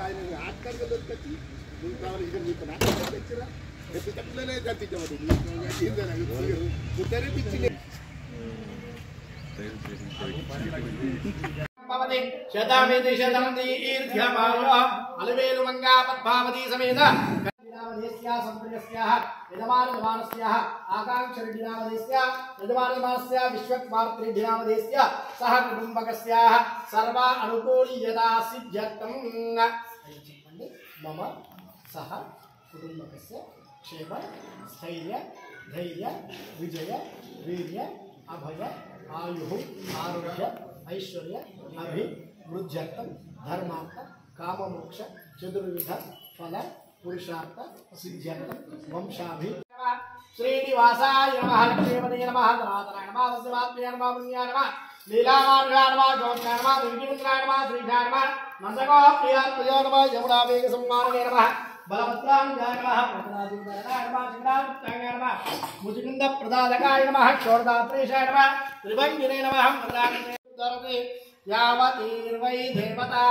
ఆయన ఆత్మకలు వచ్చి కావాలి ఇక మీకు తెచ్చిరా ఎట్లనే కట్టించబడి अलवेलु मंगा पद्मावती समेत सह कुटुंबकस्य सर्व अनुकूल्यता सिद्ध्यर्थं मम सह कुटुंबकस्य क्षेम स्थैर्य धैर्य विजय वीर्य अभय आयुः आरोग्य ऐश्वर्य अभिवृद्ध्यर्थं धर्मार्थ काममोक्ष चतुर्विध फल पुरुषार्थ सिद्ध्यर्थं वंशाभि श्रीनिवासाय नमः लक्ष्मीपतये नमः धनाधनाय नमः वसुवात्मने नमः पुण्याय नमः लीलामार्गाय नमः ज्योत्याय नमः दुर्गिमुद्राय नमः श्रीजाय नमः नन्दगोप्रियाय नमः यमुनावेगसंहारणे नमः बलवत्रांगाय नमः प्रदादिकाय नमः चिन्ताय नमः मुजुकुन्दप्रदायकाय नमः क्षोरदात्रेशाय नमः त्रिभंगिने नमः प्रदादिते यावतीर्वै देवता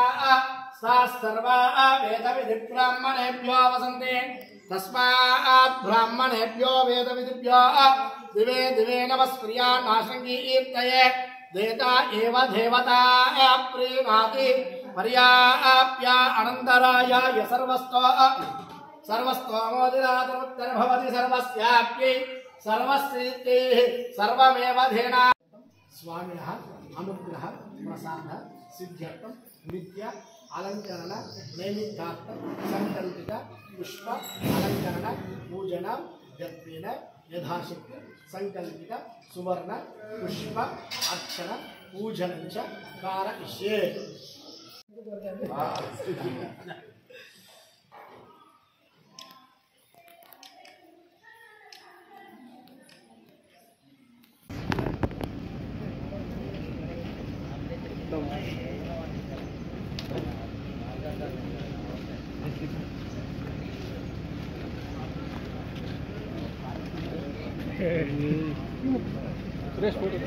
सा सर्वा वेदविधिब्राह्मणेभ्यो वसन्ते तस्मात् ब्राह्मणेभ्यो वेदविधिभ्यो दिवे दिवे नमस्क्रियान्नाशङ्कीर्तये देता एव देवता प्रीणाति पर्याप्य अनन्तराय सर्वस्तोमोदिरातमुत्तरभवति सर्वस्याप्यै सर्वस्यैः सर्वमेव धेना स्वामिनः अनुग्रह प्रसाद सिद्ध्यर्थं नित्य अलंकरण नैमित्यार्थं संकल्पित पुष्प अलंकरण पूजन यत्नेन यथाशक्ति संकल्पित सुवर्ण पुष्प अर्चन पूजन च कारयिष्ये फ्रेश फोटो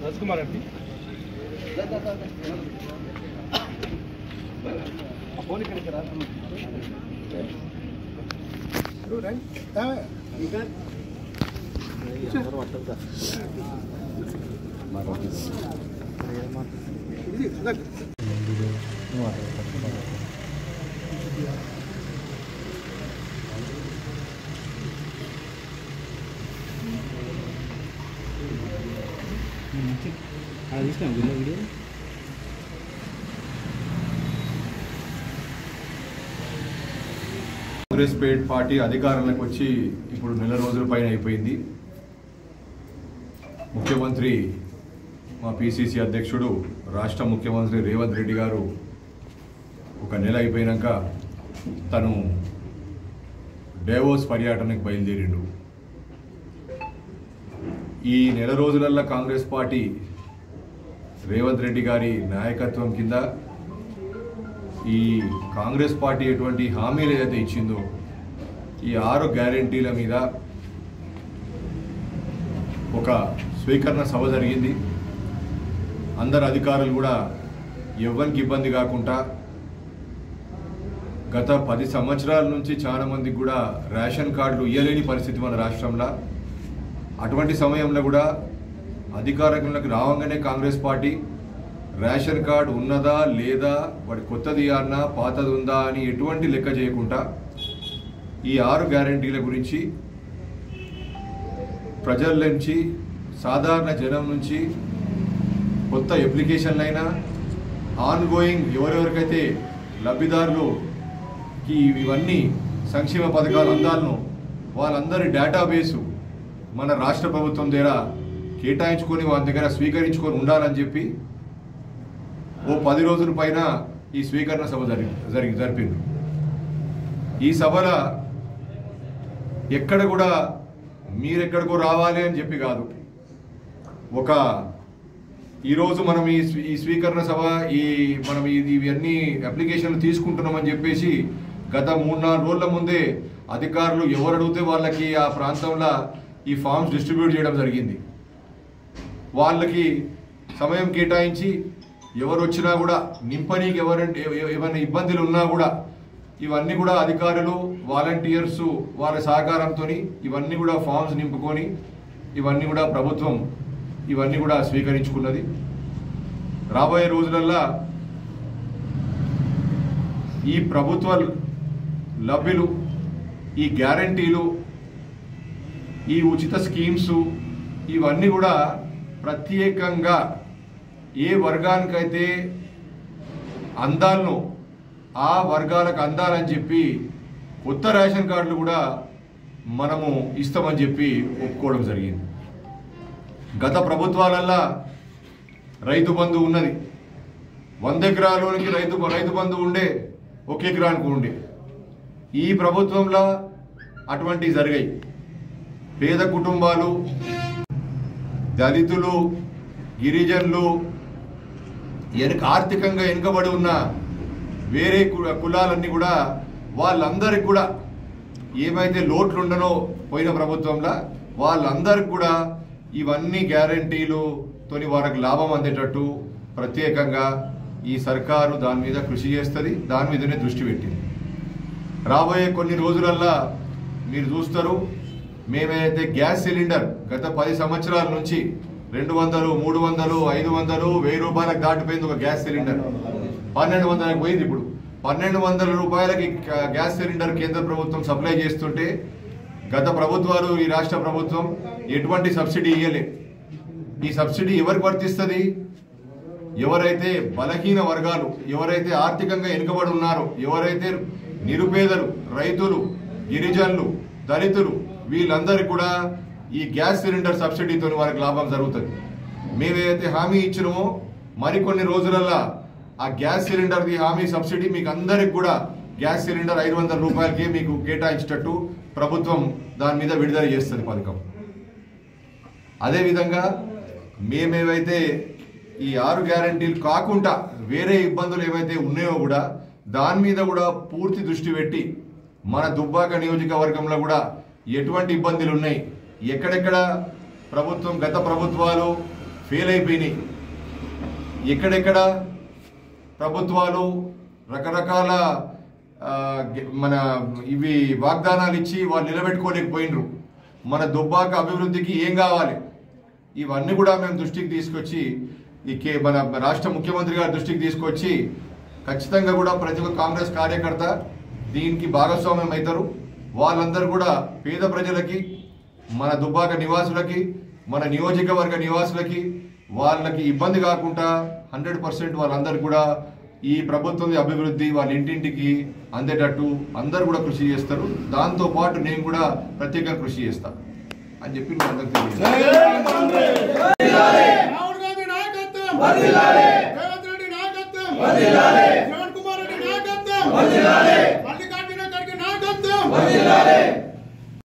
राजकुमार अंडी फोन इక్కడికి రా వీడియో కాంగ్రెస్ పార్టీ అధికారంలోకి వచ్చి ఇప్పుడు నెల రోజుల పైన అయిపోయింది. ముఖ్యమంత్రి మా పిసిసి అధ్యక్షుడు రాష్ట్ర ముఖ్యమంత్రి రేవంత్ రెడ్డి గారు ఒక నెల అయిపోయినాక తను డేవోస్ పర్యటనకు బయలుదేరిండు. ఈ నెల రోజులల్లో కాంగ్రెస్ పార్టీ రేవంత్ రెడ్డి గారి నాయకత్వం కింద ఈ కాంగ్రెస్ పార్టీ ఎటువంటి హామీలు ఏదైతే ఇచ్చిందో ఈ 6 గ్యారెంటీల మీద ఒక స్వీకరణ సభ జరిగింది. అందరు అధికారులు కూడా ఎవరికి ఇబ్బంది కాకుండా గత 10 సంవత్సరాల నుంచి చాలా మందికి కూడా రేషన్ కార్డులు ఇవ్వలేని పరిస్థితి మన రాష్ట్రంలో. అటువంటి సమయంలో కూడా అధికారంలోకి రావంగానే కాంగ్రెస్ పార్టీ రేషన్ కార్డు ఉన్నదా లేదా, వాడి కొత్తది అన్నా పాతది ఉందా అని ఎటువంటి లెక్క చేయకుండా ఈ 6 గ్యారెంటీల గురించి ప్రజల నుంచి, సాధారణ జనం నుంచి, కొత్త అప్లికేషన్లైనా ఆన్గోయింగ్ ఎవరెవరికైతే లబ్ధిదారులుకి ఇవన్నీ సంక్షేమ పథకాలు అందాలను వాళ్ళందరి డేటాబేసు మన రాష్ట్ర ప్రభుత్వం దగ్గర కేటాయించుకొని వాళ్ళ దగ్గర స్వీకరించుకొని ఉండాలని చెప్పి ఓ 10 రోజుల పైన ఈ స్వీకరణ సభ జరిపింది. ఈ సభలో ఎక్కడ కూడా మీరెక్కడికో రావాలి అని చెప్పి కాదు, ఒక ఈరోజు మనం ఈ స్వీకరణ సభ మనం ఇవన్నీ అప్లికేషన్లు తీసుకుంటున్నామని చెప్పేసి గత 3-4 రోజుల ముందే అధికారులు ఎవరు అడిగితే వాళ్ళకి ఆ ప్రాంతంలో ఈ ఫామ్స్ డిస్ట్రిబ్యూట్ చేయడం జరిగింది. వాళ్ళకి సమయం కేటాయించి ఎవరు వచ్చినా కూడా నింపనీకి ఏమైనా ఇబ్బందులు ఉన్నా కూడా ఇవన్నీ కూడా అధికారులు వాలంటీర్స్ వాళ్ళ సహకారంతో ఇవన్నీ కూడా ఫామ్స్ నింపుకొని ఇవన్నీ కూడా ప్రభుత్వం ఇవన్నీ కూడా స్వీకరించుకున్నది. రాబోయే రోజులల్లో ఈ ప్రభుత్వ లబ్ధిలు, ఈ గ్యారంటీలు, ఈ ఉచిత స్కీమ్స్ ఇవన్నీ కూడా ప్రత్యేకంగా ఏ వర్గానికైతే అందాలను ఆ వర్గాలకు అందాలని చెప్పి కొత్త రేషన్ కార్డులు కూడా మనము ఇస్తామని చెప్పి ఒప్పుకోవడం జరిగింది. గత ప్రభుత్వాలల్లో రైతు బంధు ఉన్నది. 100 ఎకరాలోనికి రైతు బంధు ఉండే, 1 ఎకరానికి ఉండే. ఈ ప్రభుత్వంలో అటువంటివి జరిగాయి. పేద కుటుంబాలు, దళితులు, గిరిజనులు, ఆర్థికంగా వెనుకబడి ఉన్న వేరే కులాలన్నీ కూడా వాళ్ళందరికి కూడా ఏమైతే లోట్లు ఉండనో పోయిన ప్రభుత్వంలో వాళ్ళందరికి కూడా ఇవన్నీ గ్యారంటీలుతోని వారికి లాభం అందేటట్టు ప్రత్యేకంగా ఈ సర్కారు దాని మీద కృషి చేస్తుంది. దాని మీదనే దృష్టి పెట్టింది. రాబోయే కొన్ని రోజులల్లా మీరు చూస్తారు, మేమైతే గ్యాస్ సిలిండర్ గత 10 సంవత్సరాల నుంచి 200, 300, 500, 1000 రూపాయలకు దాటిపోయింది ఒక గ్యాస్ సిలిండర్. 1200కి పోయింది. ఇప్పుడు 1200 రూపాయలకి గ్యాస్ సిలిండర్ కేంద్ర ప్రభుత్వం సప్లై చేస్తుంటే గత ప్రభుత్వాలు, ఈ రాష్ట్ర ప్రభుత్వం ఎటువంటి సబ్సిడీ ఇవ్వలే. ఈ సబ్సిడీ ఎవరికి వర్తిస్తుంది? ఎవరైతే బలహీన వర్గాలు, ఎవరైతే ఆర్థికంగా వెనుకబడి ఉన్నారో, ఎవరైతే నిరుపేదలు, రైతులు, గిరిజనులు, దళితులు, వీళ్ళందరికీ కూడా ఈ గ్యాస్ సిలిండర్ సబ్సిడీతో వారికి లాభం జరుగుతుంది. మేమేదైతే హామీ ఇచ్చినామో మరికొన్ని రోజులల్లా ఆ గ్యాస్ సిలిండర్ది హామీ సబ్సిడీ మీకు అందరికి కూడా గ్యాస్ సిలిండర్ 500 రూపాయలకే మీకు కేటాయించేటట్టు ప్రభుత్వం దాని మీద విడుదల చేస్తుంది పథకం. అదేవిధంగా మేమేవైతే ఈ 6 గ్యారంటీలు కాకుండా వేరే ఇబ్బందులు ఏవైతే ఉన్నాయో కూడా దాని మీద కూడా పూర్తి దృష్టి పెట్టి మన దుబ్బాక నియోజకవర్గంలో కూడా ఎటువంటి ఇబ్బందులు ఉన్నాయి, ఎక్కడెక్కడ ప్రభుత్వం గత ప్రభుత్వాలు ఫెయిల్ అయిపోయినాయి, ఎక్కడెక్కడ ప్రభుత్వాలు రకరకాల మన ఇవి వాగ్దానాలు ఇచ్చి వాళ్ళు నిలబెట్టుకోలేకపోయినరు, మన దుబ్బాక అభివృద్ధికి ఏం కావాలి ఇవన్నీ కూడా మేము దృష్టికి తీసుకొచ్చి మన రాష్ట్ర ముఖ్యమంత్రి గారి దృష్టికి తీసుకొచ్చి ఖచ్చితంగా కూడా ప్రతి ఒక్క కాంగ్రెస్ కార్యకర్త దీనికి భాగస్వామ్యం అవుతారు. వాళ్ళందరూ కూడా పేద ప్రజలకి, మన దుబ్బాక నివాసులకి, మన నియోజకవర్గ నివాసులకి వాళ్ళకి ఇబ్బంది కాకుండా 100% వాళ్ళందరూ కూడా ఈ ప్రభుత్వం అభివృద్ధి వాళ్ళ ఇంటింటికి అందేటట్టు అందరూ కూడా కృషి చేస్తారు. దాంతో పాటు నేను కూడా ప్రత్యేకంగా కృషి చేస్తాను అని చెప్పి మీ అందరికీ తెలియజేస్తాను.